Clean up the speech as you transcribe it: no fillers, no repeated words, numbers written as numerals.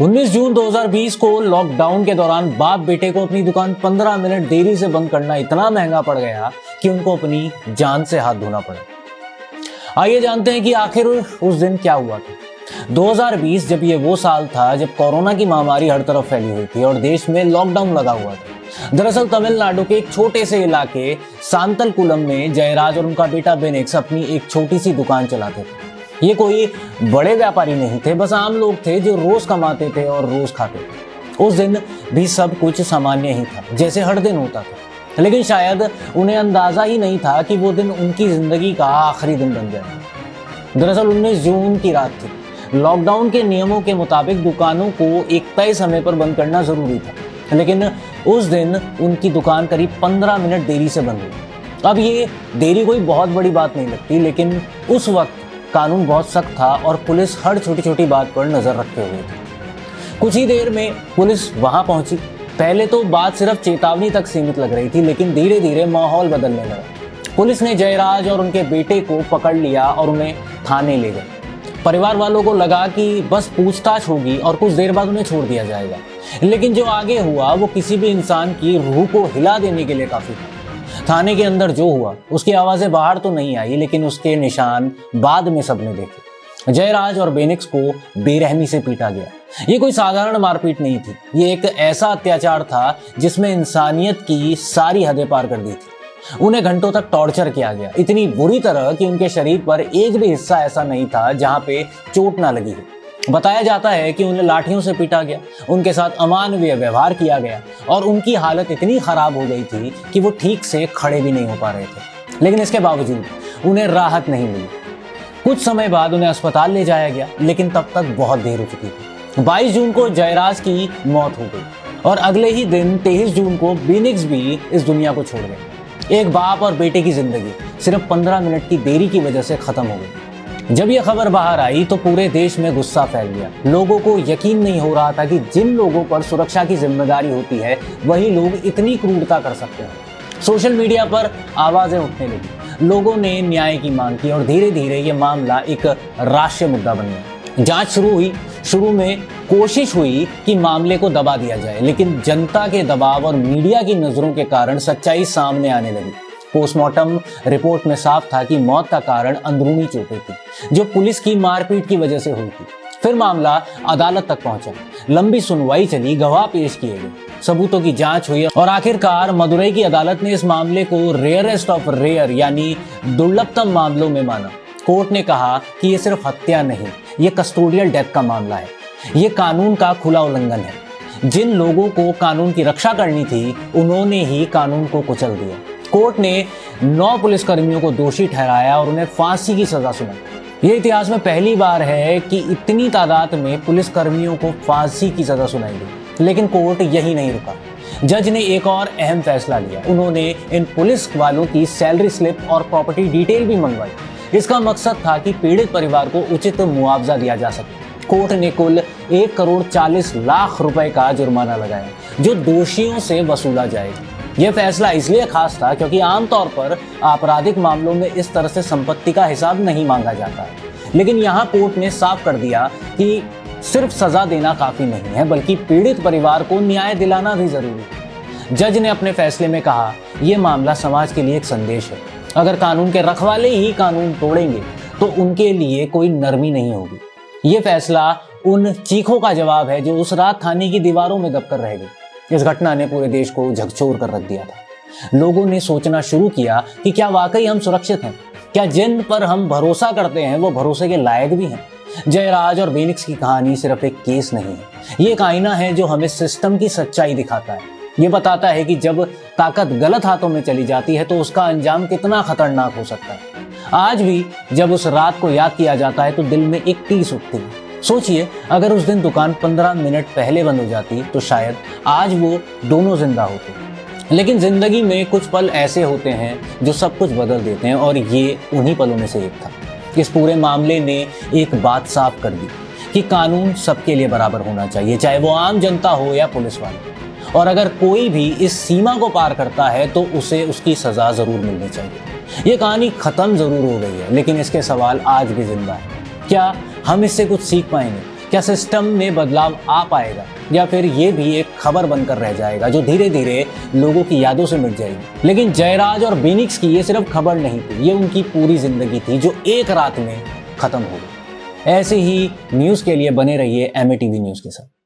19 जून 2020 को लॉकडाउन के दौरान बाप बेटे को अपनी दुकान 15 मिनट देरी से बंद करना इतना महंगा पड़ गया कि उनको अपनी जान से हाथ धोना पड़ा। आइए जानते हैं कि आखिर उस दिन क्या हुआ था। 2020 जब ये वो साल था जब कोरोना की महामारी हर तरफ फैली हुई थी और देश में लॉकडाउन लगा हुआ था। दरअसल तमिलनाडु के एक छोटे से इलाके सांतलकुलम में जयराज और उनका बेटा बेनिक्स अपनी एक छोटी सी दुकान चलाते थे। ये कोई बड़े व्यापारी नहीं थे, बस आम लोग थे जो रोज कमाते थे और रोज खाते थे। उस दिन भी सब कुछ सामान्य ही था, जैसे हर दिन होता था, लेकिन शायद उन्हें अंदाजा ही नहीं था कि वो दिन उनकी जिंदगी का आखिरी दिन बन जाएगा। दरअसल 19 जून की रात थी। लॉकडाउन के नियमों के मुताबिक दुकानों को एक तय समय पर बंद करना जरूरी था, लेकिन उस दिन उनकी दुकान करीब 15 मिनट देरी से बंद हुई। अब ये देरी कोई बहुत बड़ी बात नहीं लगती, लेकिन उस वक्त कानून बहुत सख्त था और पुलिस हर छोटी छोटी बात पर नजर रखे हुए थी। कुछ ही देर में पुलिस वहां पहुंची। पहले तो बात सिर्फ चेतावनी तक सीमित लग रही थी, लेकिन धीरे धीरे माहौल बदलने लगा। पुलिस ने जयराज और उनके बेटे को पकड़ लिया और उन्हें थाने ले गए। परिवार वालों को लगा कि बस पूछताछ होगी और कुछ देर बाद उन्हें छोड़ दिया जाएगा, लेकिन जो आगे हुआ वो किसी भी इंसान की रूह को हिला देने के लिए काफी था। थाने के अंदर जो हुआ उसकी आवाजें बाहर तो नहीं आई, लेकिन उसके निशान बाद में सबने देखे। जयराज और बेनिक्स को बेरहमी से पीटा गया। ये कोई साधारण मारपीट नहीं थी, ये एक ऐसा अत्याचार था जिसमें इंसानियत की सारी हदें पार कर दी थी। उन्हें घंटों तक टॉर्चर किया गया, इतनी बुरी तरह कि उनके शरीर पर एक भी हिस्सा ऐसा नहीं था जहां पे चोट ना लगी हो। बताया जाता है कि उन्हें लाठियों से पीटा गया, उनके साथ अमानवीय व्यवहार किया गया और उनकी हालत इतनी खराब हो गई थी कि वो ठीक से खड़े भी नहीं हो पा रहे थे। लेकिन इसके बावजूद उन्हें राहत नहीं मिली। कुछ समय बाद उन्हें अस्पताल ले जाया गया, लेकिन तब तक बहुत देर हो चुकी थी। 22 जून को जयराज की मौत हो गई और अगले ही दिन 23 जून को बेनिक्स भी इस दुनिया को छोड़ गए। एक बाप और बेटे की जिंदगी सिर्फ 15 मिनट की देरी की वजह से खत्म हो गई। जब यह खबर बाहर आई तो पूरे देश में गुस्सा फैल गया। लोगों को यकीन नहीं हो रहा था कि जिन लोगों पर सुरक्षा की जिम्मेदारी होती है वही लोग इतनी क्रूरता कर सकते हैं। सोशल मीडिया पर आवाजें उठने लगी, लोगों ने न्याय की मांग की और धीरे धीरे यह मामला एक राष्ट्रीय मुद्दा बन गया। जांच शुरू हुई। शुरू में कोशिश हुई कि मामले को दबा दिया जाए, लेकिन जनता के दबाव और मीडिया की नजरों के कारण सच्चाई सामने आने लगी। पोस्टमार्टम रिपोर्ट में साफ था कि मौत का कारण अंदरूनी चोटें थी, जो पुलिस की मारपीट की वजह से हुई थी। फिर मामला अदालत तक पहुंचा। लंबी सुनवाई चली, गवाह पेश किए गए, सबूतों की जांच हुई और आखिरकार मदुरई की अदालत ने इस मामले को रेयरेस्ट ऑफ रेयर यानी दुर्लभतम मामलों में माना। कोर्ट ने कहा कि ये सिर्फ हत्या नहीं, ये कस्टोडियल डेथ का मामला है। ये कानून का खुला उल्लंघन है। जिन लोगों को कानून की रक्षा करनी थी उन्होंने ही कानून को कुचल दिया। कोर्ट ने 9 पुलिसकर्मियों को दोषी ठहराया और उन्हें फांसी की सजा सुनाई। यह इतिहास में पहली बार है कि इतनी तादाद में पुलिसकर्मियों को फांसी की सजा सुनाई गई। लेकिन कोर्ट यही नहीं रुका। जज ने एक और अहम फैसला लिया। उन्होंने इन पुलिस वालों की सैलरी स्लिप और प्रॉपर्टी डिटेल भी मंगवाई। इसका मकसद था कि पीड़ित परिवार को उचित मुआवजा दिया जा सके। कोर्ट ने कुल 1,40,00,000 रुपए का जुर्माना लगाया, जो दोषियों से वसूला जाएगा। यह फैसला इसलिए खास था क्योंकि आमतौर पर आपराधिक मामलों में इस तरह से संपत्ति का हिसाब नहीं मांगा जाता है, लेकिन यहाँ कोर्ट ने साफ कर दिया कि सिर्फ सजा देना काफी नहीं है, बल्कि पीड़ित परिवार को न्याय दिलाना भी जरूरी है। जज ने अपने फैसले में कहा, यह मामला समाज के लिए एक संदेश है। अगर कानून के रखवाले ही कानून तोड़ेंगे तो उनके लिए कोई नरमी नहीं होगी। यह फैसला उन चीखों का जवाब है जो उस रात थाने की दीवारों में दबकर रह गई। इस घटना ने पूरे देश को झकझोर कर रख दिया था। लोगों ने सोचना शुरू किया कि क्या वाकई हम सुरक्षित हैं? क्या जिन पर हम भरोसा करते हैं वो भरोसे के लायक भी हैं? जयराज और बेनिक्स की कहानी सिर्फ एक केस नहीं है, ये एक आईना है जो हमें सिस्टम की सच्चाई दिखाता है। ये बताता है कि जब ताकत गलत हाथों में चली जाती है तो उसका अंजाम कितना खतरनाक हो सकता है। आज भी जब उस रात को याद किया जाता है तो दिल में एक टीस उठती है। सोचिए, अगर उस दिन दुकान 15 मिनट पहले बंद हो जाती तो शायद आज वो दोनों जिंदा होते। लेकिन जिंदगी में कुछ पल ऐसे होते हैं जो सब कुछ बदल देते हैं और ये उन्हीं पलों में से एक था। इस पूरे मामले ने एक बात साफ कर दी कि कानून सबके लिए बराबर होना चाहिए, चाहे वो आम जनता हो या पुलिस वाले। और अगर कोई भी इस सीमा को पार करता है तो उसे उसकी सजा जरूर मिलनी चाहिए। ये कहानी खत्म जरूर हो गई है, लेकिन इसके सवाल आज भी जिंदा है। क्या हम इससे कुछ सीख पाएंगे? क्या सिस्टम में बदलाव आ पाएगा या फिर ये भी एक खबर बनकर रह जाएगा जो धीरे धीरे लोगों की यादों से मिट जाएगी। लेकिन जयराज और बीनिक्स की ये सिर्फ खबर नहीं थी, ये उनकी पूरी जिंदगी थी जो एक रात में खत्म हो गई। ऐसे ही न्यूज के लिए बने रहिए एमएटीवी न्यूज के साथ।